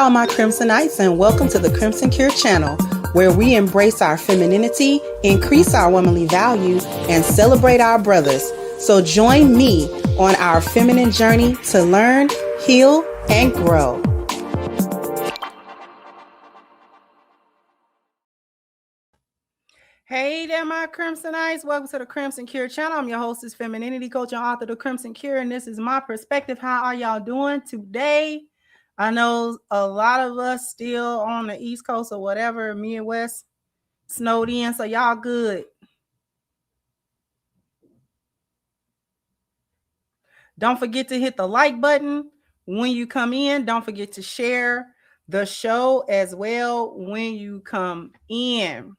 all my Crimsonites, and welcome to the Crimson Cure channel, where we embrace our femininity, increase our womanly values, and celebrate our brothers. So join me on our feminine journey to learn, heal, and grow. Hey there, my Crimsonites. Welcome to the Crimson Cure channel. I'm your hostess, femininity coach and author of the Crimson Cure, and this is my perspective. How are y'all doing today? I know a lot of us still on the East Coast or whatever, Midwest, snowed in, so y'all good. Don't forget to hit the like button when you come in. Don't forget to share the show as well when you come in.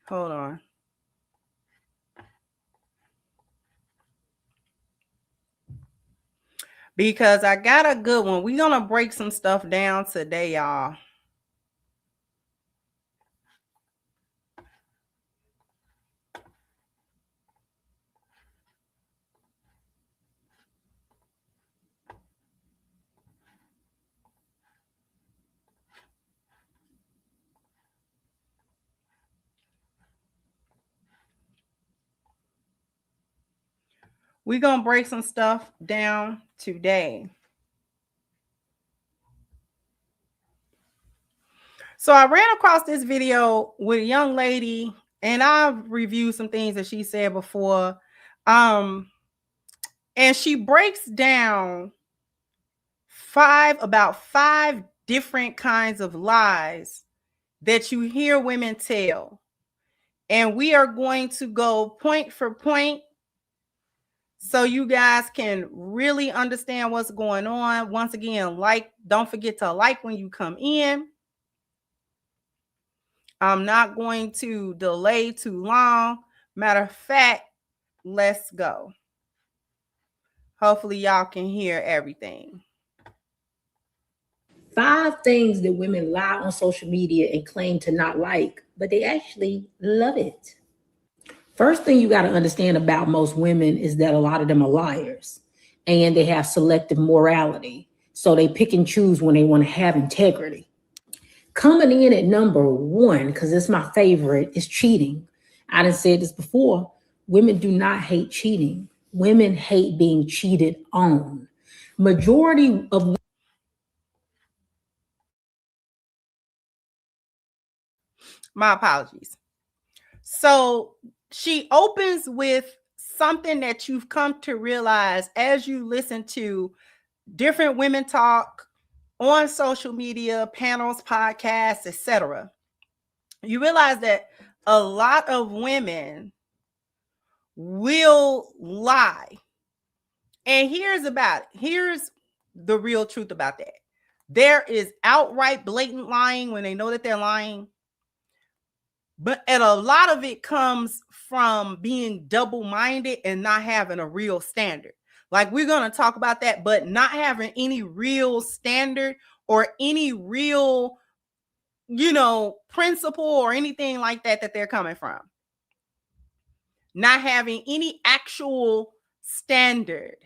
Hold on. Because I got a good one. We're going to break some stuff down today, y'all. We're going to break some stuff down today. So I ran across this video with a young lady, and I've reviewed some things that she said before. And she breaks down about five different kinds of lies that you hear women tell. And we are going to go point for point so you guys can really understand what's going on. Once again, don't forget to like when you come in. I'm not going to delay too long. Matter of fact, let's go. Hopefully y'all can hear everything. 5 things that women lie on social media and claim to not like, but they actually love it. First thing you got to understand about most women is that a lot of them are liars and they have selective morality. So they pick and choose when they want to have integrity. Coming in at number 1, because it's my favorite, is cheating. I done said this before. Women do not hate cheating. Women hate being cheated on. Majority of my apologies. So she opens with something that you've come to realize as you listen to different women talk on social media, panels, podcasts, etc. You realize that a lot of women will lie. And here's the real truth about that. There is outright blatant lying when they know that they're lying. And a lot of it comes from being double-minded and not having a real standard. Like, we're going to talk about that, but not having any real standard or any real, principle or anything like that they're coming from. Not having any actual standard.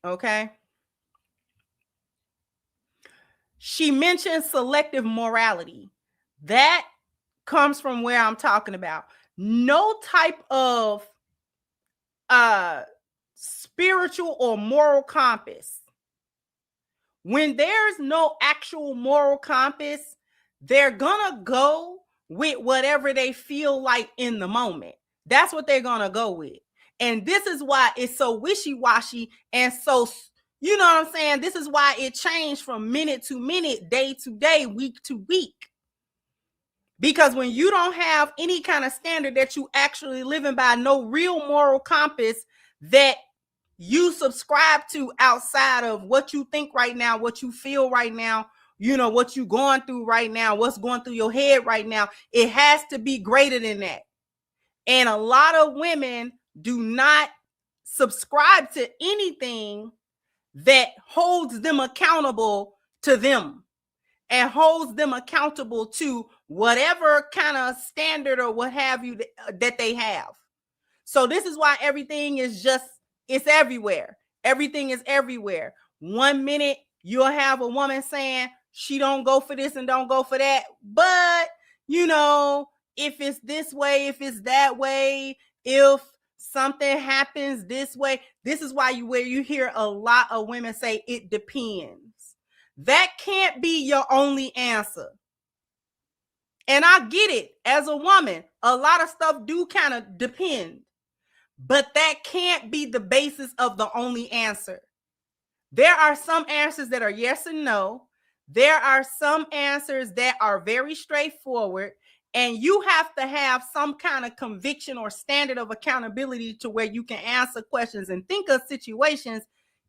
Okay. She mentioned selective morality. That comes from where I'm talking about. No type of spiritual or moral compass. When there's no actual moral compass, they're gonna go with whatever they feel like in the moment. That's what they're gonna go with. And this is why it's so wishy-washy and so, you know what I'm saying? This is why it changed from minute to minute, day to day, week to week. Because when you don't have any kind of standard that you actually living by, no real moral compass that you subscribe to outside of what you think right now, what you feel right now, what you going through right now, what's going through your head right now, it has to be greater than that. And a lot of women do not subscribe to anything that holds them accountable to them and holds them accountable to whatever kind of standard or what have you that they have. So this is why everything is just, it's everywhere. Everything is everywhere. 1 minute you'll have a woman saying she don't go for this and don't go for that. But, you know, if it's this way, if it's that way, if something happens this way, this is why where you hear a lot of women say it depends. That can't be your only answer. And I get it. As a woman, a lot of stuff do kind of depend. But that can't be the basis of the only answer. There are some answers that are yes and no. There are some answers that are very straightforward. And you have to have some kind of conviction or standard of accountability to where you can answer questions and think of situations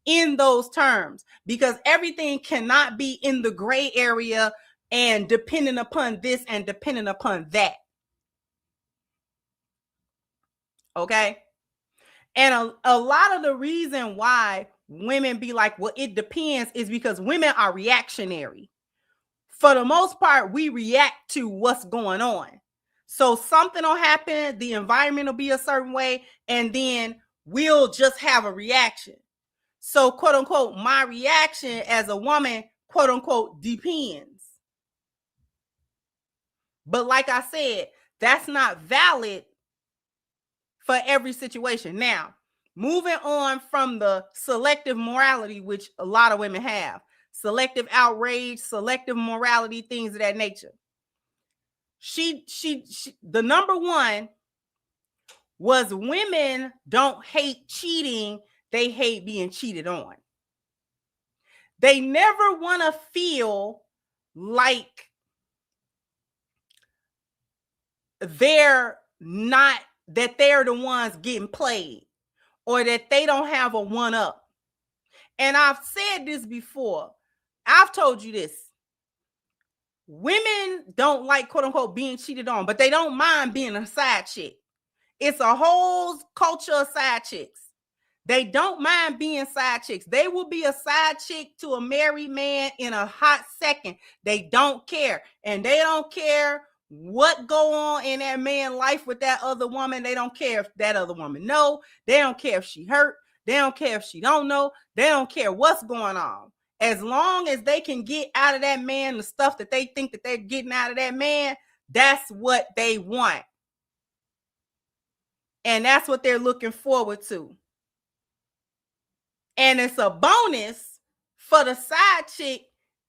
in those terms, because everything cannot be in the gray area and depending upon this and depending upon that. Okay. And a lot of the reason why women be like, well, it depends, is because women are reactionary. For the most part, we react to what's going on. So something will happen, the environment will be a certain way, and then we'll just have a reaction. So, quote unquote, my reaction as a woman, quote unquote, depends. But like I said, that's not valid for every situation. Now, moving on from the selective morality, which a lot of women have, selective outrage, selective morality, things of that nature. She the number one was women don't hate cheating, they hate being cheated on. They never want to feel like they're not, that they're the ones getting played or that they don't have a one up. And I've said this before. I've told you this. Women don't like, quote unquote, being cheated on, but they don't mind being a side chick. It's a whole culture of side chicks. They don't mind being side chicks. They will be a side chick to a married man in a hot second. They don't care. And they don't care what go on in that man's life with that other woman. They don't care if that other woman know. They don't care if she hurt. They don't care if she don't know. They don't care what's going on. As long as they can get out of that man the stuff that they think that they're getting out of that man, that's what they want. And that's what they're looking forward to. And it's a bonus for the side chick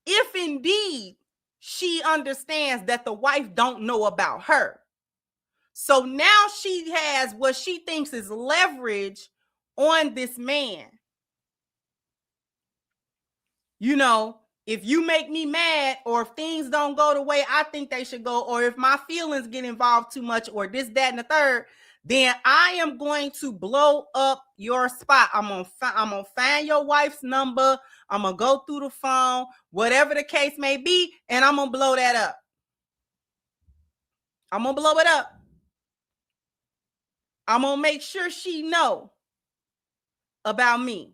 if indeed she understands that the wife don't know about her. So now she has what she thinks is leverage on this man. You know, if you make me mad, or if things don't go the way I think they should go, or if my feelings get involved too much, or this, that, and the third, then I am going to blow up your spot. I'm gonna find your wife's number. I'm gonna go through the phone, whatever the case may be, and I'm gonna blow that up. I'm gonna blow it up. I'm gonna make sure she know about me.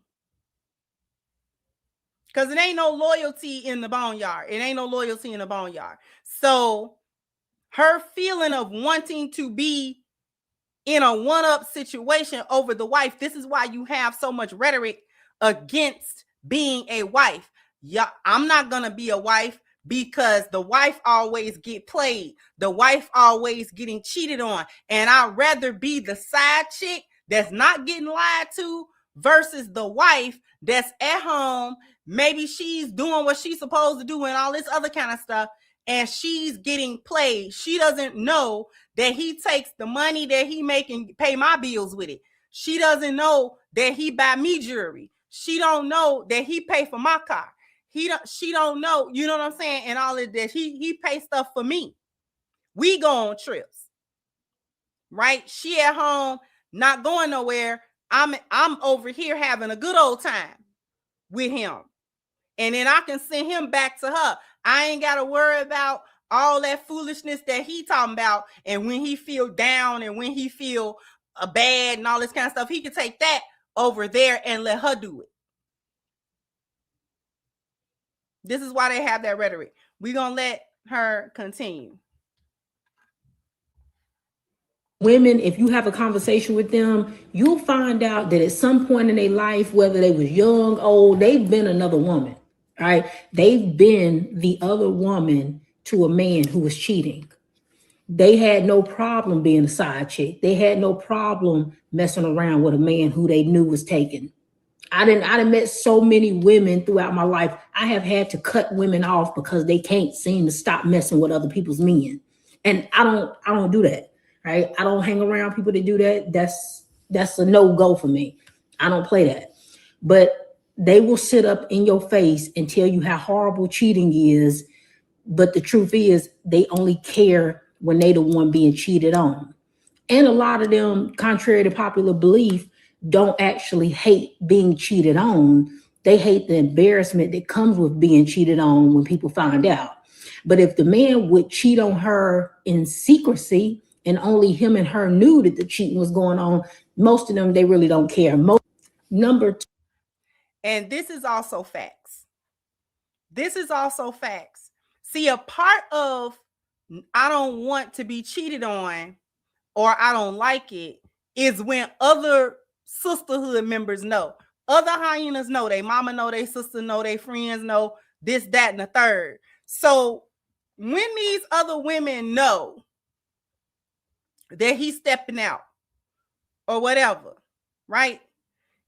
Because it ain't no loyalty in the boneyard. It ain't no loyalty in the boneyard. So her feeling of wanting to be in a one-up situation over the wife, this is why you have so much rhetoric against being a wife. Yeah, I'm not going to be a wife because the wife always get played. The wife always getting cheated on. And I'd rather be the side chick that's not getting lied to versus the wife that's at home. Maybe she's doing what she's supposed to do and all this other kind of stuff, and she's getting played. She doesn't know that he takes the money that he make and pay my bills with it. She doesn't know that he buy me jewelry. She don't know that he pay for my car. She don't know, you know what I'm saying? And all of that. He pay stuff for me. We go on trips, right? She at home, not going nowhere. I'm over here having a good old time with him. And then I can send him back to her. I ain't got to worry about all that foolishness that he talking about. And when he feel down and when he feel bad and all this kind of stuff, he can take that over there and let her do it. This is why they have that rhetoric. We're going to let her continue. Women, if you have a conversation with them, you'll find out that at some point in their life, whether they was young, old, they've been another woman, right? They've been the other woman to a man who was cheating. They had no problem being a side chick. They had no problem messing around with a man who they knew was taken. I done met so many women throughout my life. I have had to cut women off because they can't seem to stop messing with other people's men. And I don't do that, right? I don't hang around people that do that. That's a no-go for me. I don't play that. But they will sit up in your face and tell you how horrible cheating is. But the truth is, they only care when they the one being cheated on. And a lot of them, contrary to popular belief, don't actually hate being cheated on. They hate the embarrassment that comes with being cheated on when people find out. But if the man would cheat on her in secrecy and only him and her knew that the cheating was going on, most of them, they really don't care. Number two. And this is also facts. This is also facts. See, a part of I don't want to be cheated on or I don't like it is when other sisterhood members know. Other hyenas know. They mama know, they sister know, they friends know, this, that, and the third. So when these other women know that he's stepping out or whatever, right?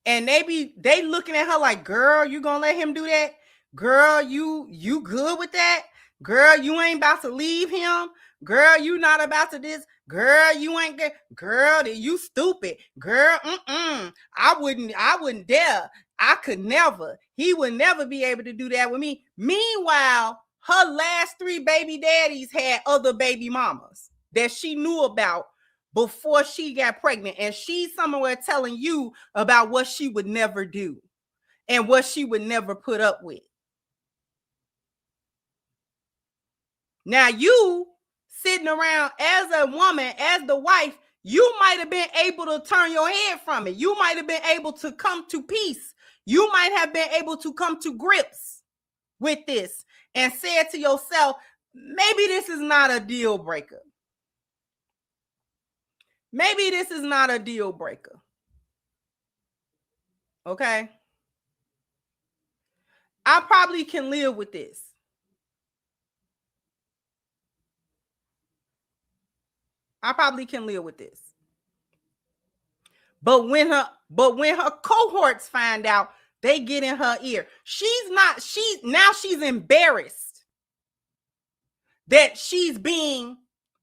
And they looking at her like, girl, you gonna let him do that? Girl, you good with that? Girl, you ain't about to leave him. Girl, you not about to this. Girl, you ain't good. Girl, you stupid. Girl, I wouldn't dare. I could never. He would never be able to do that with me. Meanwhile, her last 3 baby daddies had other baby mamas that she knew about before she got pregnant. And she's somewhere telling you about what she would never do and what she would never put up with. Now you sitting around as a woman, as the wife, you might have been able to turn your head from it. You might have been able to come to peace. You might have been able to come to grips with this and say to yourself, maybe this is not a deal breaker. Maybe this is not a deal breaker. Okay? I probably can live with this. I probably can live with this. But when her cohorts find out, they get in her ear. Now she's embarrassed that she's being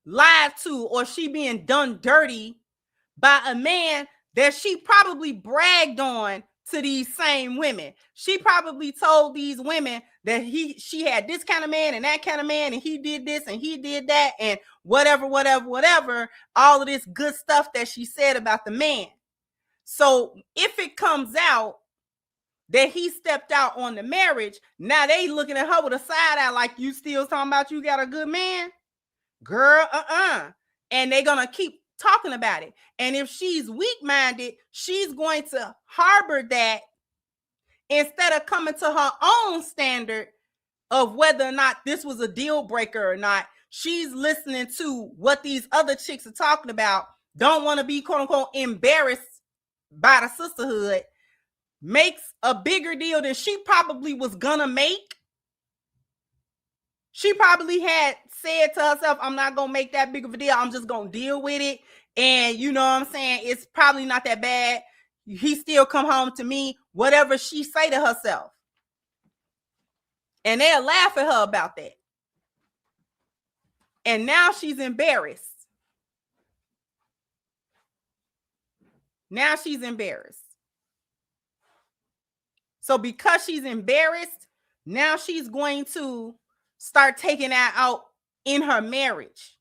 lied to or she being done dirty by a man that she probably bragged on to these same women. She probably told these women that she had this kind of man and that kind of man, and he did this and he did that and whatever, all of this good stuff that she said about the man. So if it comes out that he stepped out on the marriage, now they looking at her with a side eye like, you still talking about you got a good man? Girl, and they're gonna keep talking about it. And if she's weak-minded, she's going to harbor that instead of coming to her own standard of whether or not this was a deal breaker or not. She's listening to what these other chicks are talking about, don't want to be quote unquote embarrassed by the sisterhood, makes a bigger deal than she probably was gonna make. She probably had said to herself, I'm not gonna make that big of a deal, I'm just gonna deal with it. And you know what I'm saying, it's probably not that bad. He still come home to me, whatever she say to herself. And they'll laugh at her about that. And now she's embarrassed. Now she's embarrassed. So because she's embarrassed, now she's going to start taking that out in her marriage.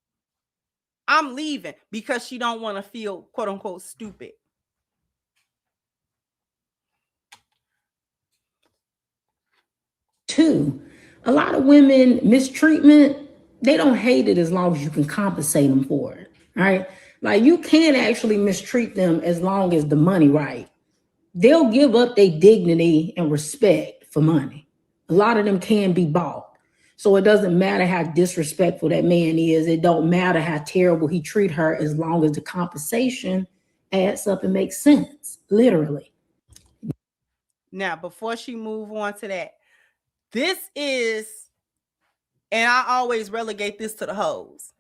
I'm leaving because she don't want to feel quote unquote stupid. Two, a lot of women mistreatment, they don't hate it as long as you can compensate them for it. Right? Like you can actually mistreat them as long as the money right. They'll give up their dignity and respect for money. A lot of them can be bought. So it doesn't matter how disrespectful that man is. It don't matter how terrible he treat her, as long as the compensation adds up and makes sense, literally. Now, before she move on to that, this is, and I always relegate this to the hoes.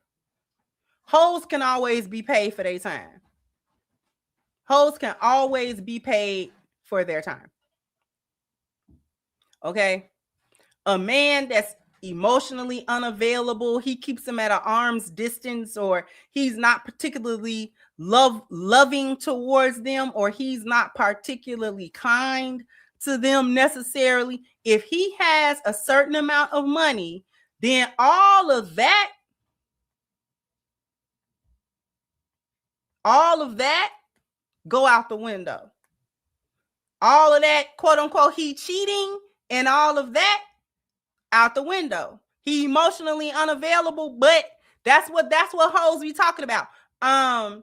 Hoes can always be paid for their time. Hoes can always be paid for their time. Okay? A man that's emotionally unavailable, he keeps them at an arm's distance, or he's not particularly loving towards them, or he's not particularly kind to them necessarily. If he has a certain amount of money, then all of that go out the window. All of that, quote unquote, he cheating and all of that out the window. He emotionally unavailable, but that's what hoes be talking about. I'd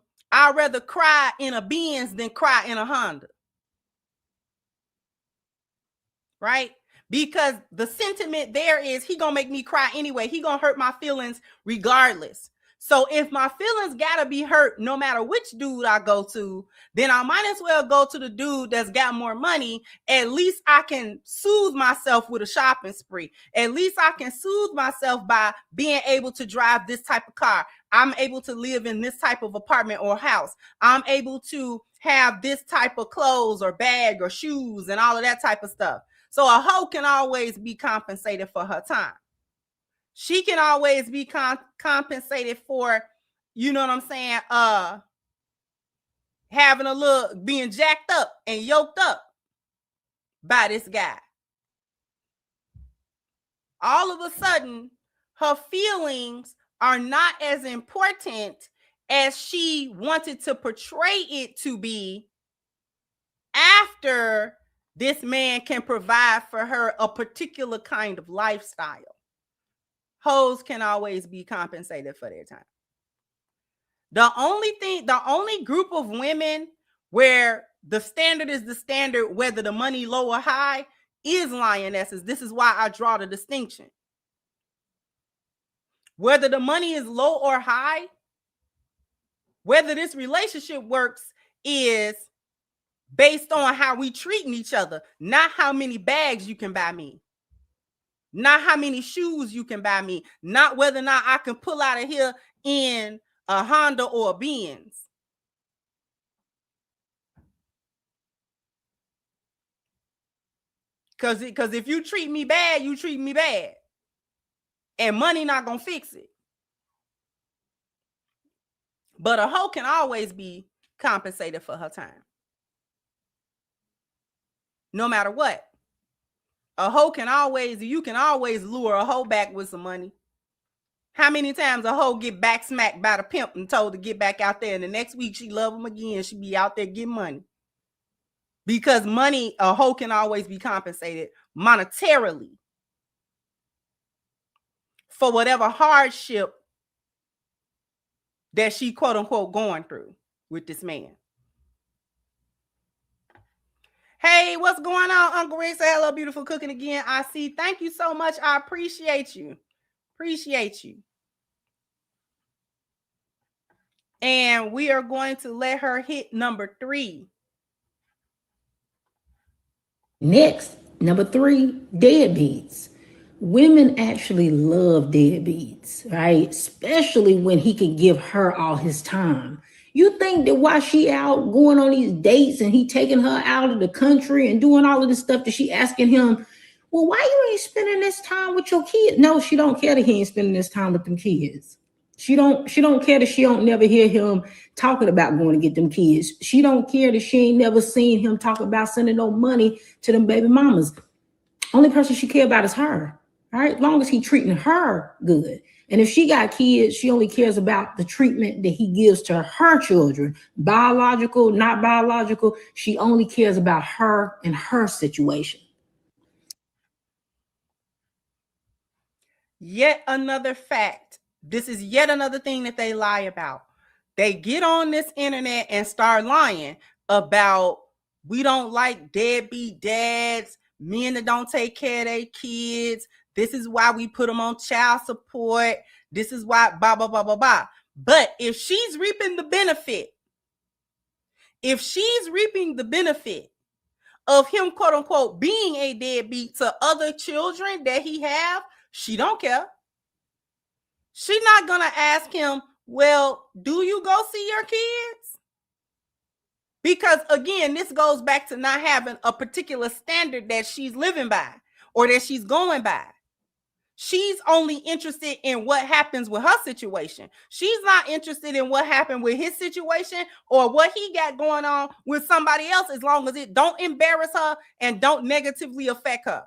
rather cry in a Benz than cry in a Honda. Right? Because the sentiment there is, he gonna make me cry anyway. He gonna hurt my feelings regardless. So if my feelings gotta be hurt no matter which dude I go to, then I might as well go to the dude that's got more money. At least I can soothe myself with a shopping spree. At least I can soothe myself by being able to drive this type of car. I'm able to live in this type of apartment or house. I'm able to have this type of clothes or bag or shoes and all of that type of stuff. So a hoe can always be compensated for her time. She can always be compensated for, you know what I'm saying, having a look, being jacked up and yoked up by this guy. All of a sudden, her feelings are not as important as she wanted to portray it to be after this man can provide for her a particular kind of lifestyle. Hoes can always be compensated for their time. The only group of women where the standard is the standard, whether the money low or high, is lionesses. This is why I draw the distinction. Whether the money is low or high, whether this relationship works is based on how we treating each other, not how many bags you can buy me. Not how many shoes you can buy me. Not whether or not I can pull out of here in a Honda or a Benz. Because if you treat me bad, you treat me bad. And money not going to fix it. But a hoe can always be compensated for her time. No matter what. A hoe you can always lure a hoe back with some money. How many times a hoe get back smacked by the pimp and told to get back out there, and the next week she love him again, she be out there getting money. Because money, a hoe can always be compensated monetarily for whatever hardship that she quote unquote going through with this man. Hey, what's going on, Uncle Rick? Say hello, beautiful cooking again. I see. Thank you so much. I appreciate you. Appreciate you. And we are going to let her hit number 3. Next, number 3, deadbeats. Women actually love deadbeats, right? Especially when he can give her all his time. You think that while she out going on these dates and he taking her out of the country and doing all of this stuff, that she asking him, well, why you ain't spending this time with your kids? No, she don't care that he ain't spending this time with them kids. She don't care that she don't never hear him talking about going to get them kids. She don't care that she ain't never seen him talk about sending no money to them baby mamas. Only person she care about is her, right? As long as he treating her good. And if she got kids, she only cares about the treatment that he gives to her children. Biological, not biological. She only cares about her and her situation. Yet another fact. This is yet another thing that they lie about. They get on this internet and start lying about, we don't like deadbeat dads men that don't take care of their kids. This is why we put them on child support. This is why, blah, blah, blah, blah, blah. But if she's reaping the benefit, of him, quote unquote, being a deadbeat to other children that he have, she don't care. She's not going to ask him, well, do you go see your kids? Because again, this goes back to not having a particular standard that she's living by or that she's going by. She's only interested in what happens with her situation. She's not interested in what happened with his situation or what he got going on with somebody else, as long as it don't embarrass her and don't negatively affect her.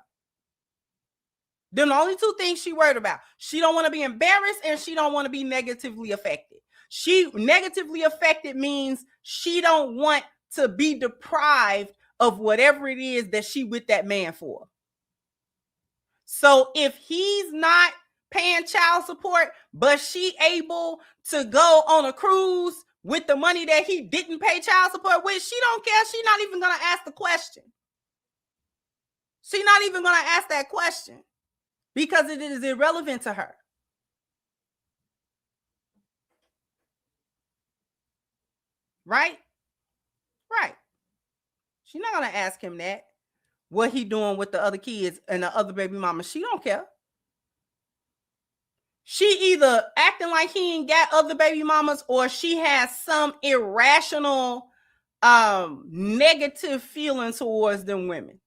Them the only two things she worried about. She don't want to be embarrassed and she don't want to be negatively affected. She negatively affected means she don't want to be deprived of whatever it is that she with that man for. So if he's not paying child support, but she able to go on a cruise with the money that he didn't pay child support with, she don't care. She's not even going to ask the question. She's not even going to ask that question because it is irrelevant to her. Right? Right. She's not going to ask him that. What he doing with the other kids and the other baby mama. She don't care. She either acting like he ain't got other baby mamas or she has some irrational negative feeling towards them women.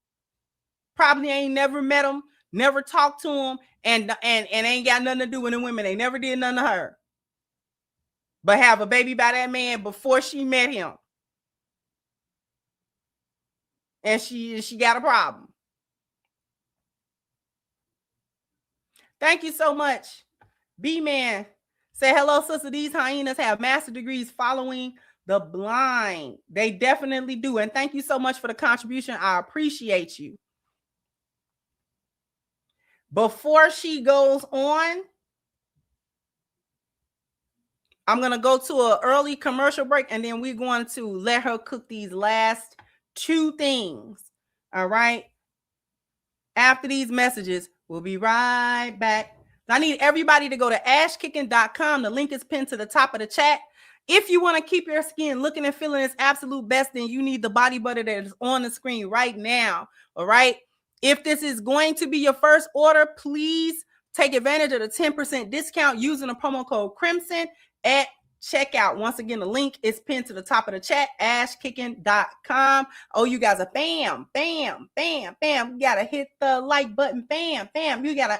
Probably ain't never met them, never talked to them, and ain't got nothing to do with them women. They never did nothing to her. But have a baby by that man before she met him. And she got a problem. Thank you so much. B-Man. Say hello, sister. These hyenas have master degrees following the blind. They definitely do. And thank you so much for the contribution. I appreciate you. Before she goes on, I'm going to go to an early commercial break and then we're going to let her cook these last two things. All right. After these messages, we'll be right back. I need everybody to go to ashkicking.com. The link is pinned to the top of the chat. If you want to keep your skin looking and feeling its absolute best, then you need the body butter that is on the screen right now. All right. If this is going to be your first order, please take advantage of the 10% discount using the promo code Crimson at checkout. Once again, the link is pinned to the top of the chat, ashkicking.com. Oh, you guys are bam, bam, bam, bam. You gotta hit the like button, bam, bam. You gotta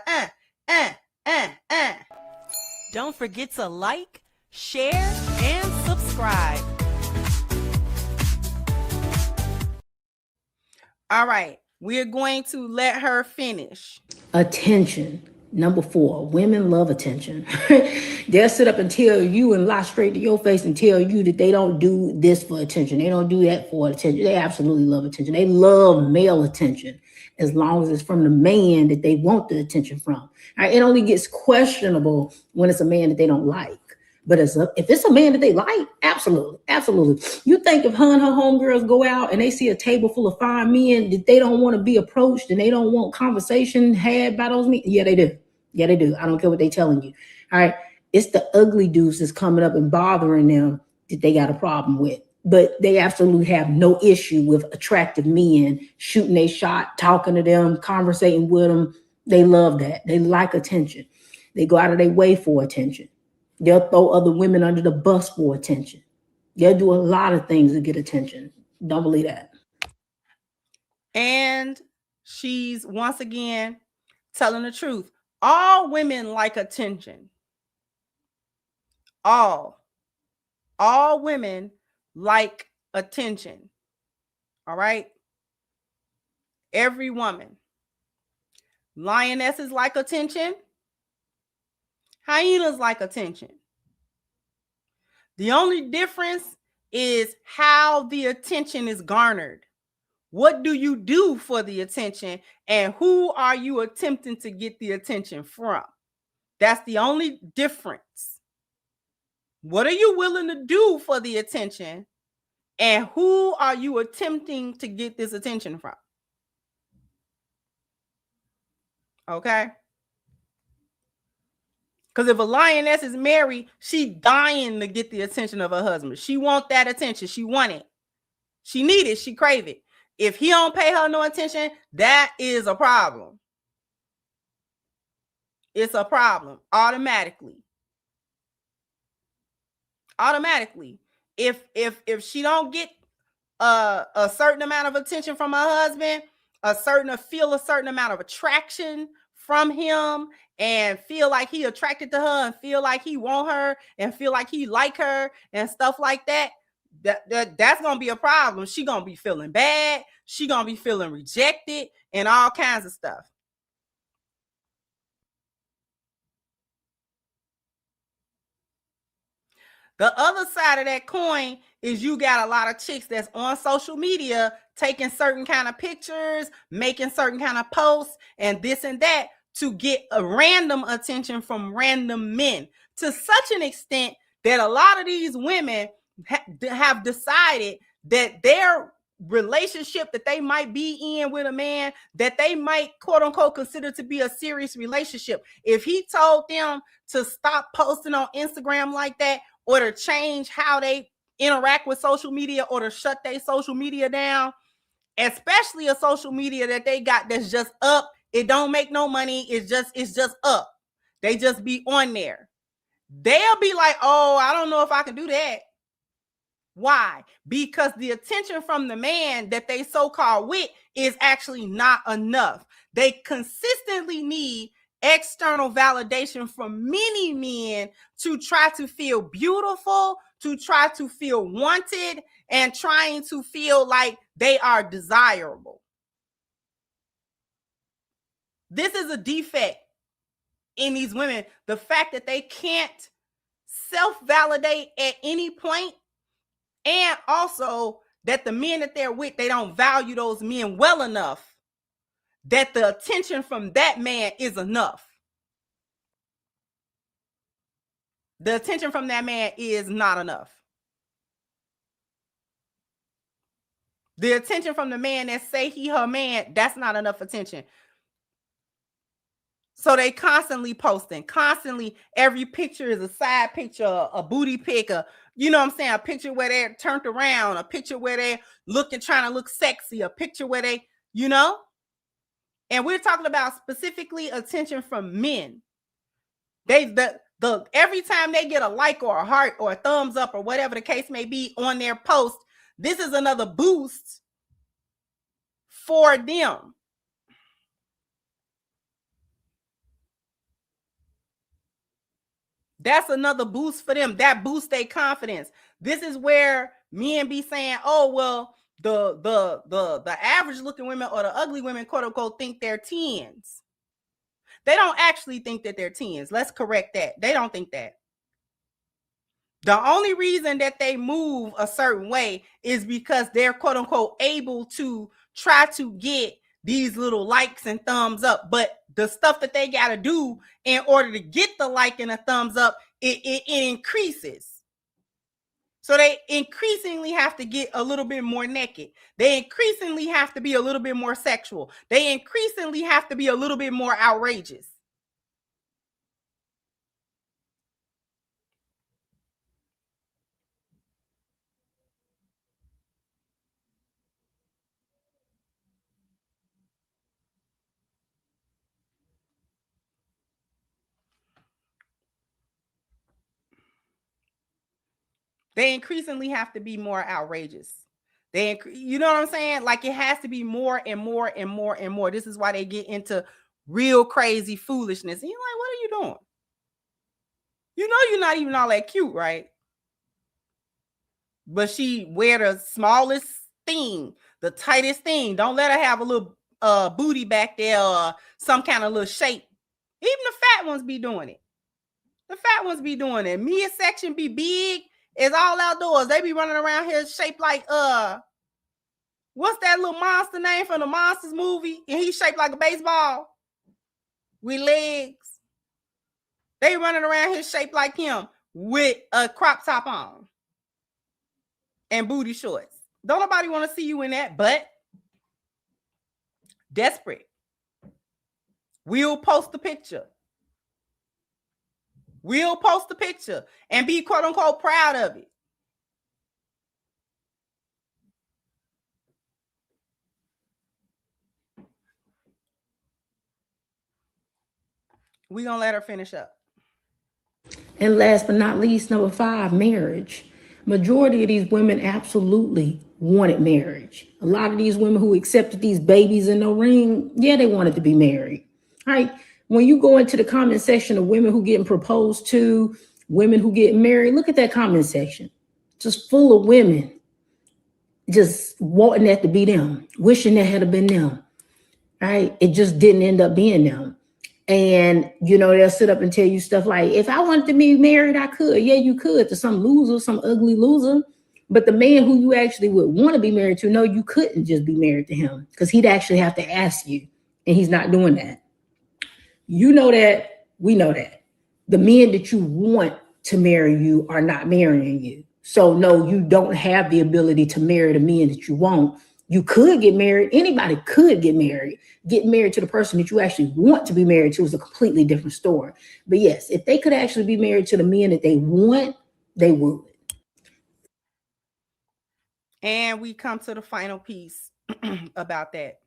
Don't forget to like, share, and subscribe. All right, we're going to let her finish. Attention. Number 4, women love attention. They'll sit up and tell you and lie straight to your face and tell you that they don't do this for attention. They don't do that for attention. They absolutely love attention. They love male attention as long as it's from the man that they want the attention from. All right, it only gets questionable when it's a man that they don't like. But if it's a man that they like, absolutely, absolutely. You think if her and her homegirls go out and they see a table full of fine men that they don't want to be approached and they don't want conversation had by those men? Yeah, they do. Yeah, they do. I don't care what they're telling you. All right. It's the ugly dudes that's coming up and bothering them that they got a problem with. But they absolutely have no issue with attractive men shooting a shot, talking to them, conversating with them. They love that. They like attention. They go out of their way for attention. They'll throw other women under the bus for attention. They'll do a lot of things to get attention. Don't believe that. And she's once again telling the truth. All women like attention. All women like attention. All right. Every woman. Lionesses like attention. Hyenas like attention. The only difference is how the attention is garnered. What do you do for the attention? And who are you attempting to get the attention from? That's the only difference. What are you willing to do for the attention? And who are you attempting to get this attention from? Okay? Because if a lioness is married, she dying to get the attention of her husband. She want that attention. She want it. She need it. She crave it. If he don't pay her no attention, that is a problem. It's a problem automatically. Automatically. If she don't get a certain amount of attention from her husband, feel a certain amount of attraction from him, and feel like he attracted to her, and feel like he want her, and feel like he like her, and stuff like that, that's gonna be a problem. She gonna be feeling bad. She gonna be feeling rejected and all kinds of stuff. The other side of that coin is you got a lot of chicks that's on social media taking certain kind of pictures, making certain kind of posts, and this and that to get a random attention from random men, to such an extent that a lot of these women have decided that their relationship that they might be in with a man that they might quote unquote consider to be a serious relationship, if he told them to stop posting on Instagram like that, or to change how they interact with social media, or to shut their social media down, especially a social media that they got that's just up, it don't make no money, it's just up, they just be on there, they'll be like, oh, I don't know if I can do that. Why? Because the attention from the man that they so-called with is actually not enough. They consistently need external validation from many men to try to feel beautiful, to try to feel wanted, and trying to feel like they are desirable. This is a defect in these women. The fact that they can't self-validate at any point, and also that the men that they're with, they don't value those men well enough that the attention from that man is enough. The attention from that man is not enough. The attention from the man that say he her man, that's not enough attention. So they constantly posting, constantly every picture is a side picture, a booty pic, you know what I'm saying, a picture where they're turned around, a picture where they're looking, trying to look sexy, a picture where they, you know, and we're talking about specifically attention from men. The every time they get a like or a heart or a thumbs up or whatever the case may be on their post, this is another boost for them. That's another boost for them. That boosts their confidence. This is where men be saying, oh, well, the average looking women or the ugly women, quote unquote, think they're 10s. They don't actually think that they're 10s. Let's correct that. They don't think that. The only reason that they move a certain way is because they're quote unquote able to try to get these little likes and thumbs up. But the stuff that they got to do in order to get the like and a thumbs up, it increases. So they increasingly have to get a little bit more naked. They increasingly have to be a little bit more sexual. They increasingly have to be a little bit more outrageous. They increasingly have to be more outrageous. You know what I'm saying? Like it has to be more and more and more and more. This is why they get into real crazy foolishness. And you're like, what are you doing? You know you're not even all that cute, right? But she wear the smallest thing, the tightest thing. Don't let her have a little booty back there or some kind of little shape. Even the fat ones be doing it. The fat ones be doing it. Midsection be big. It's all outdoors. They be running around here shaped like what's that little monster name from the Monsters movie? And he's shaped like a baseball with legs. They running around here shaped like him with a crop top on and booty shorts. Don't nobody want to see you in that, but desperate. We'll post the picture. We'll post the picture and be quote unquote proud of it. We're going to let her finish up. And last but not least, number 5, marriage. Majority of these women absolutely wanted marriage. A lot of these women who accepted these babies in the ring, yeah, they wanted to be married. Right? When you go into the comment section of women who getting proposed to, women who get married, look at that comment section. Just full of women just wanting that to be them, wishing that had been them. Right? It just didn't end up being them. And, you know, they'll sit up and tell you stuff like, if I wanted to be married, I could. Yeah, you could, to some loser, some ugly loser. But the man who you actually would want to be married to, no, you couldn't just be married to him, because he'd actually have to ask you. And he's not doing that. You know that. We know that. The men that you want to marry you are not marrying you. So, no, you don't have the ability to marry the men that you want. You could get married. Anybody could get married. Getting married to the person that you actually want to be married to is a completely different story. But yes, if they could actually be married to the men that they want, they would. And we come to the final piece about that.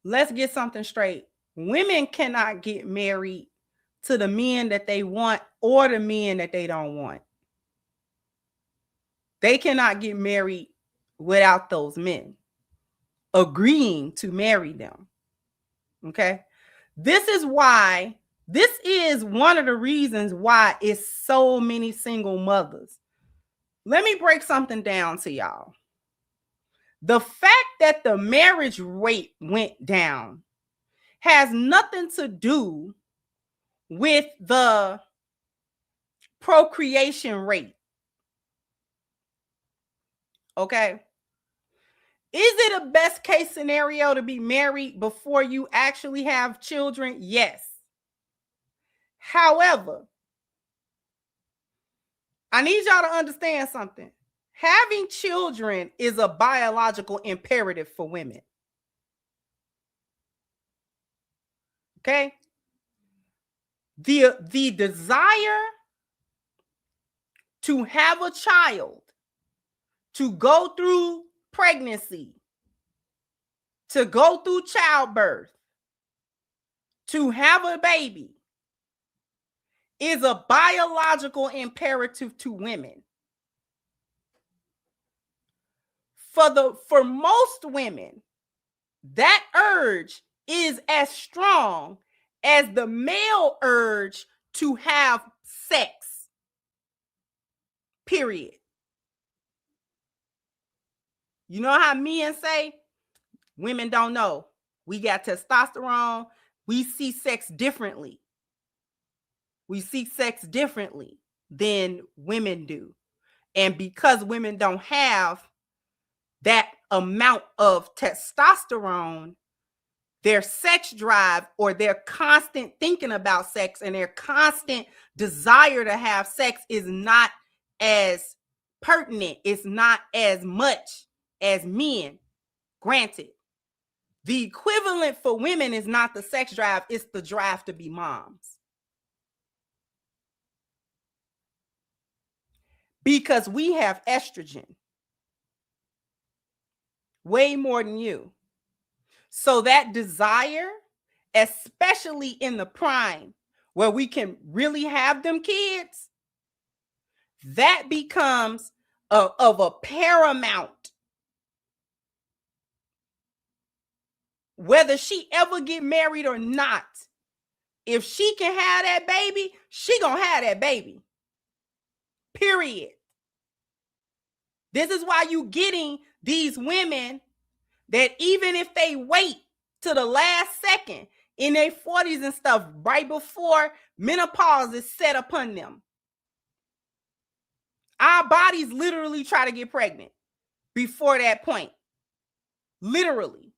Let's get something straight. Women cannot get married to the men that they want or the men that they don't want. They cannot get married without those men agreeing to marry them. Okay? This is one of the reasons why it's so many single mothers. Let me break something down to y'all. The fact that the marriage rate went down has nothing to do with the procreation rate. Okay? Is it a best case scenario to be married before you actually have children? Yes. However, I need y'all to understand something. Having children is a biological imperative for women. Okay? The desire to have a child, to go through pregnancy, to go through childbirth, to have a baby is a biological imperative to women. For most women, that urge is as strong as the male urge to have sex. Period. You know how men say, women don't know. We got testosterone. We see sex differently. We see sex differently than women do. And because women don't have that amount of testosterone, their sex drive or their constant thinking about sex and their constant desire to have sex is not as pertinent. It's not as much as men. Granted, the equivalent for women is not the sex drive, it's the drive to be moms. Because we have estrogen way more than you. So that desire, especially in the prime where we can really have them kids, that becomes of a paramount. Whether she ever get married or not, if she can have that baby, she gonna have that baby. Period. This is why you getting these women that even if they wait to the last second in their 40s and stuff, right before menopause is set upon them, our bodies literally try to get pregnant before that point. Literally,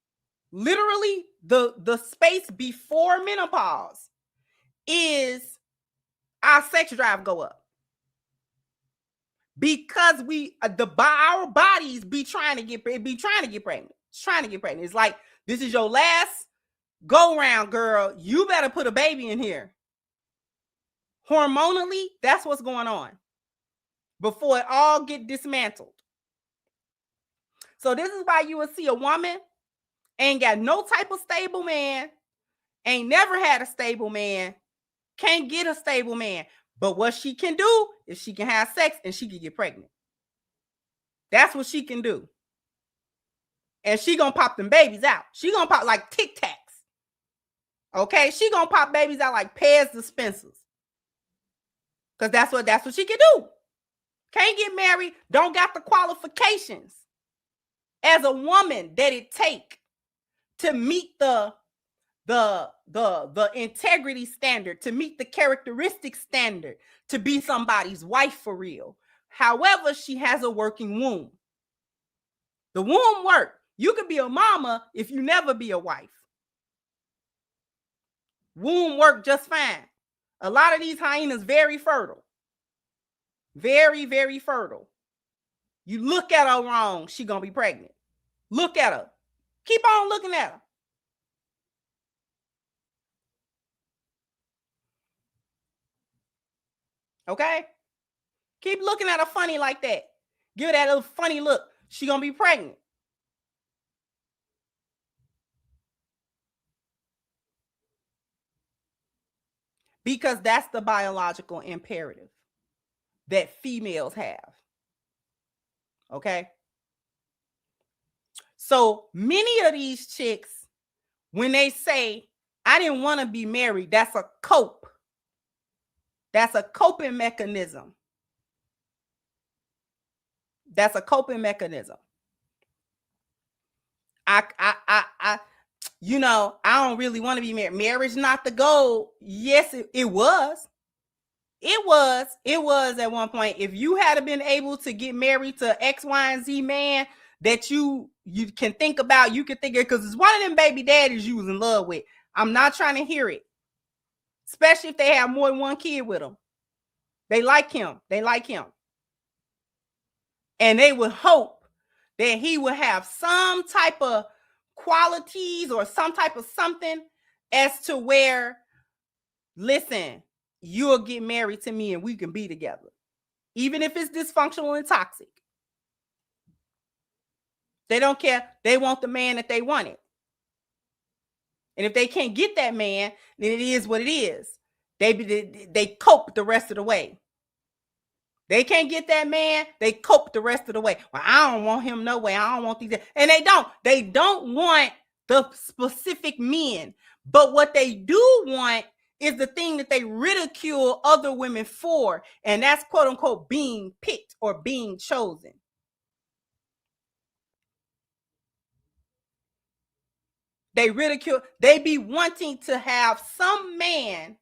the space before menopause is our sex drive go up. Because our bodies be trying to get pregnant. It's trying to get pregnant. It's like, this is your last go round, girl. You better put a baby in here. Hormonally, that's what's going on before it all get dismantled. So this is why you will see a woman ain't got no type of stable man, ain't never had a stable man, can't get a stable man. But what she can do is she can have sex and she can get pregnant. That's what she can do. And she gonna pop them babies out. She gonna pop like Tic Tacs. Okay? She gonna pop babies out like Pez dispensers. Because that's what she can do. Can't get married, don't got the qualifications as a woman that it take to meet the integrity standard, to meet the characteristic standard, to be somebody's wife for real. However, she has a working womb. The womb work. You could be a mama if you never be a wife. Womb work just fine. A lot of these hyenas very fertile. Very, very fertile. You look at her wrong, she gonna be pregnant. Look at her. Keep on looking at her. Okay? Keep looking at her funny like that. Give her that little funny look. She gonna be pregnant. Because that's the biological imperative that females have. Okay? So many of these chicks, when they say, I didn't want to be married, that's a cope. That's a coping mechanism. That's a coping mechanism. I don't really want to be married. Marriage not the goal. Yes, it was. It was at one point. If you had been able to get married to X, Y, and Z man that you can think about, you can think it, because it's one of them baby daddies you was in love with. I'm not trying to hear it. Especially if they have more than one kid with them. They like him. And they would hope that he would have some type of qualities or some type of something as to where, listen, you'll get married to me and we can be together. Even if it's dysfunctional and toxic. They don't care. They want the man that they wanted. And if they can't get that man, then it is what it is. They cope the rest of the way. They can't get that man, they cope the rest of the way. Well, I don't want him no way. I don't want these. And they don't. They don't want the specific men. But what they do want is the thing that they ridicule other women for. And that's quote unquote being picked or being chosen. They ridicule. They be wanting to have some man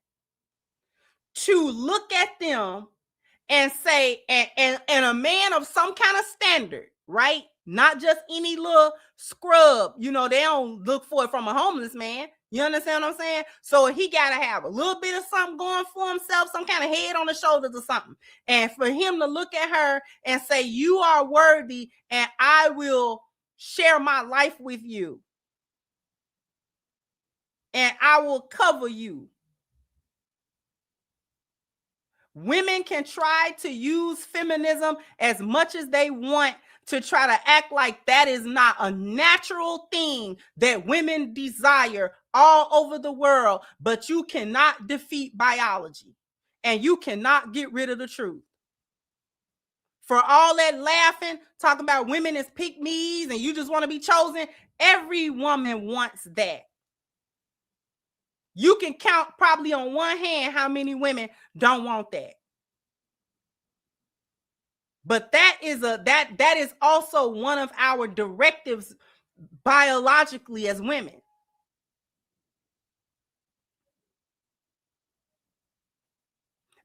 to look at them and say, and a man of some kind of standard, right? Not just any little scrub. They don't look for it from a homeless man. You understand what I'm saying? So he got to have a little bit of something going for himself, some kind of head on the shoulders or something. And for him to look at her and say, you are worthy and I will share my life with you. And I will cover you. Women can try to use feminism as much as they want to try to act like that is not a natural thing that women desire all over the world, but you cannot defeat biology and you cannot get rid of the truth. For all that laughing, talking about women as pick-me's and you just want to be chosen, every woman wants that. You can count probably on one hand how many women don't want that. But that is also one of our directives biologically as women.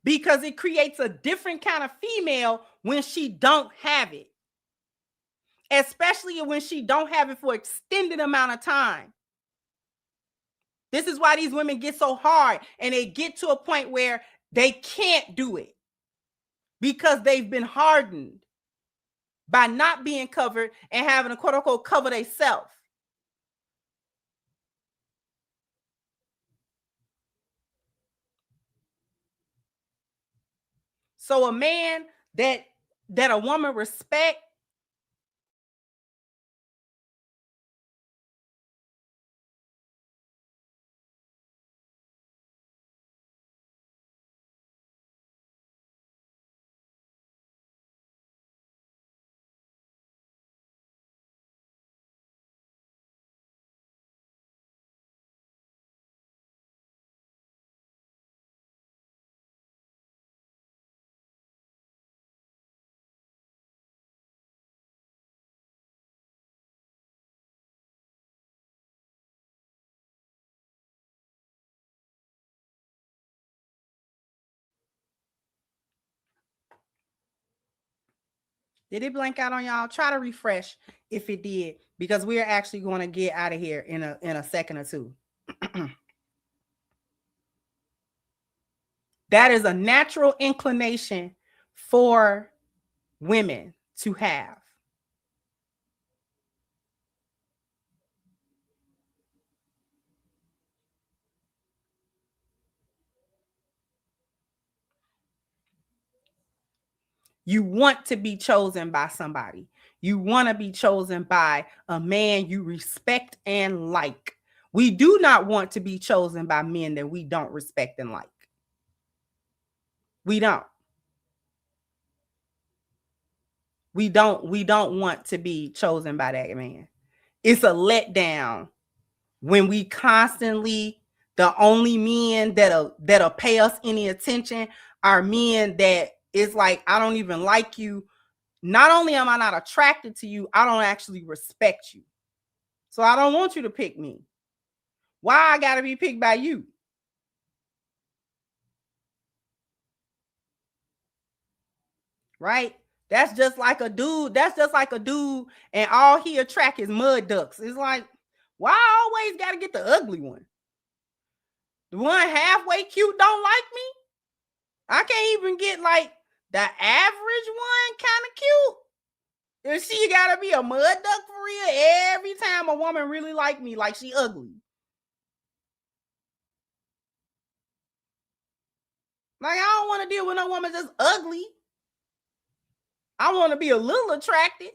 Because it creates a different kind of female when she don't have it. Especially when she don't have it for an extended amount of time. This is why these women get so hard and they get to a point where they can't do it. Because they've been hardened by not being covered and having to quote unquote cover themselves. So a man that a woman respect, did it blank out on y'all? Try to refresh if it did, because we're actually going to get out of here in a second or two. That is a natural inclination for women to have. You want to be chosen by somebody. You want to be chosen by a man you respect and like. We do not want to be chosen by men that we don't respect and like. We don't. We don't want to be chosen by that man. It's a letdown when we constantly, the only men that'll pay us any attention are men that it's like, I don't even like you. Not only am I not attracted to you, I don't actually respect you. So I don't want you to pick me. Why I gotta be picked by you? Right? That's just like a dude. And all he attract is mud ducks. It's like, why I always gotta get the ugly one? The one halfway cute don't like me? I can't even get like the average one kind of cute. And she gotta be a mud duck for real every time a woman really like me, like she ugly. Like, I don't want to deal with no woman that's ugly. I want to be a little attracted.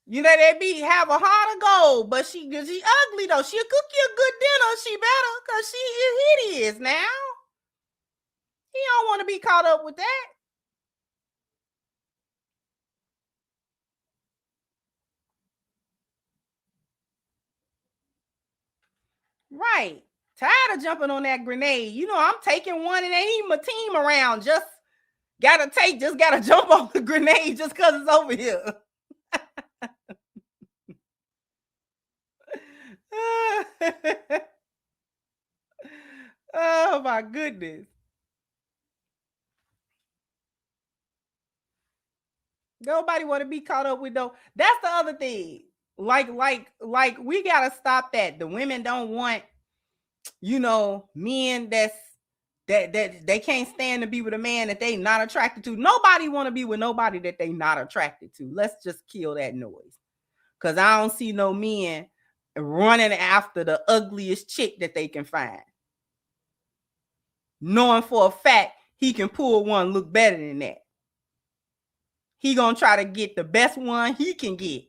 You know, they have a heart of gold, but she ugly though. She'll cook you a good dinner. She better, because she is hideous now. He don't want to be caught up with that. Right. Tired of jumping on that grenade. You know, I'm taking one and ain't even my team around. Just gotta jump on the grenade just because it's over here. Oh my goodness. Nobody want to be caught up with though. That's the other thing. Like we gotta stop that. The women don't want, you know, men that they can't stand to be with a man that they not attracted to. Nobody want to be with nobody that they not attracted to. Let's just kill that noise. Cause I don't see no men running after the ugliest chick that they can find, knowing for a fact he can pull one look better than that. He gonna try to get the best one he can get.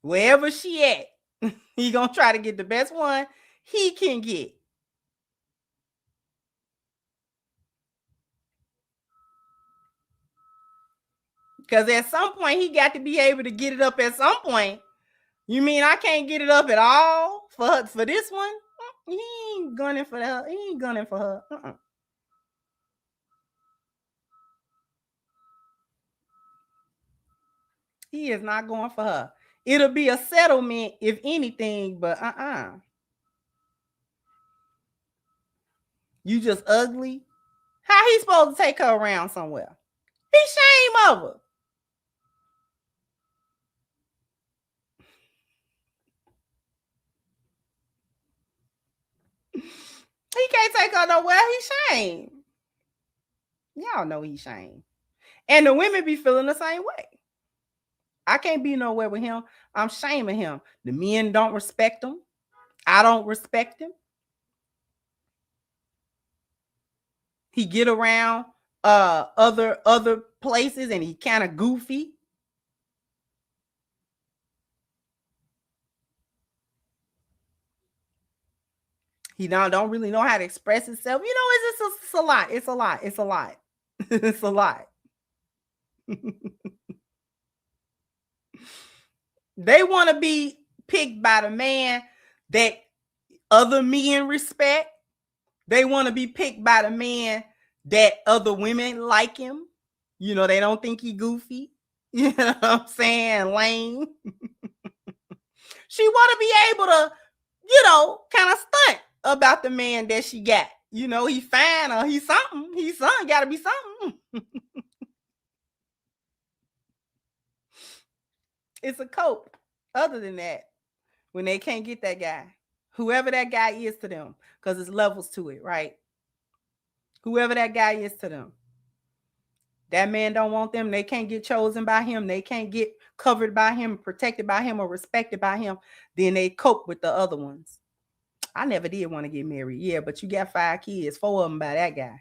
Wherever she at, he gonna try to get the best one he can get. Because at some point, he got to be able to get it up at some point. You mean I can't get it up at all for this one? He ain't gunning for her. He ain't gunning for her. He is not going for her. It'll be a settlement if anything, but You just ugly. How he supposed to take her around somewhere? He shame of her. He can't take her nowhere. He shame. Y'all know he shame. And the women be feeling the same way. I can't be nowhere with him. I'm shaming him. The men don't respect him. I don't respect him. He get around other places and he kind of goofy. He don't really know how to express himself. You know, it's a lot. It's a lot. It's a lot. It's a lot. They want to be picked by the man that other men respect. They want to be picked by the man that other women like him. You know, they don't think he goofy. You know what I'm saying? Lame. She want to be able to, you know, kind of stunt about the man that she got. You know, he fine or he's something. He's something. Got to be something. It's a cope. Other than that, when they can't get that guy, whoever that guy is to them, because it's levels to it, right? Whoever that guy is to them, that man don't want them. They can't get chosen by him. They can't get covered by him, protected by him, or respected by him. Then they cope with the other ones. I never did want to get married. Yeah, but you got 5 kids, 4 of them by that guy.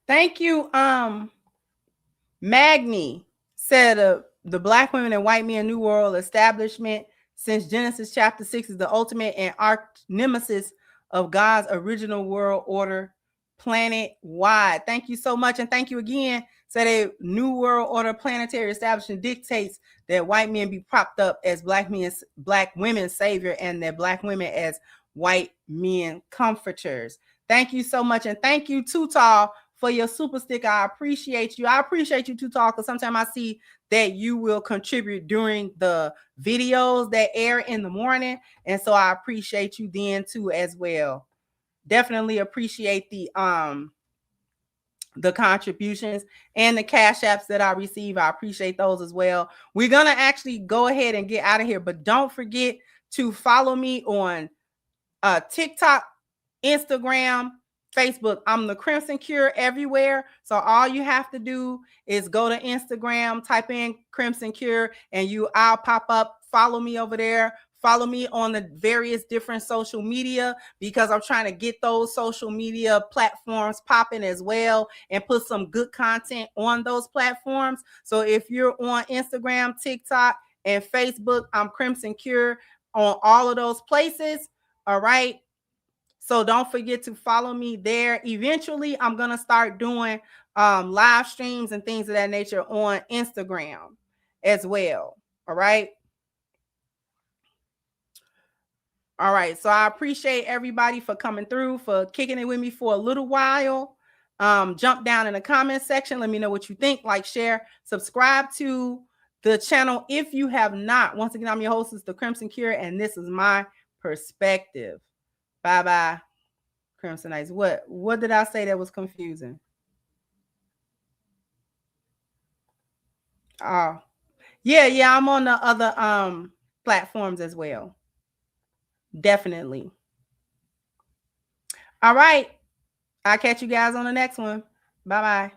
Thank you, Magni said the black women and white men New World establishment since Genesis chapter 6 is the ultimate and arch nemesis of God's original world order planet wide. Thank you so much. And thank you again. Said a New World Order planetary establishment dictates that white men be propped up as black women's savior and that black women as white men comforters. Thank you so much. And thank you, Too Tall, for your super sticker. I appreciate you. I appreciate you, Too Tall, because sometimes I see that you will contribute during the videos that air in the morning. And so I appreciate you then too as well. Definitely appreciate the contributions and the cash apps that I receive. I appreciate those as well. We're going to actually go ahead and get out of here, but don't forget to follow me on TikTok, Instagram, Facebook. I'm the Crimson Cure everywhere. So all you have to do is go to Instagram, type in Crimson Cure, and I'll pop up. Follow me over there. Follow me on the various different social media because I'm trying to get those social media platforms popping as well and put some good content on those platforms. So if you're on Instagram, TikTok, and Facebook, I'm Crimson Cure on all of those places. All right. So don't forget to follow me there. Eventually, I'm going to start doing live streams and things of that nature on Instagram as well. All right. All right. So I appreciate everybody for coming through, for kicking it with me for a little while. Jump down in the comment section. Let me know what you think. Like, share, subscribe to the channel if you have not. Once again, I'm your host, it's the Crimson Cure, and this is my perspective. Bye-bye. Crimsonites. What did I say that was confusing? Oh, yeah, I'm on the other platforms as well. Definitely. All right. I'll catch you guys on the next one. Bye-bye.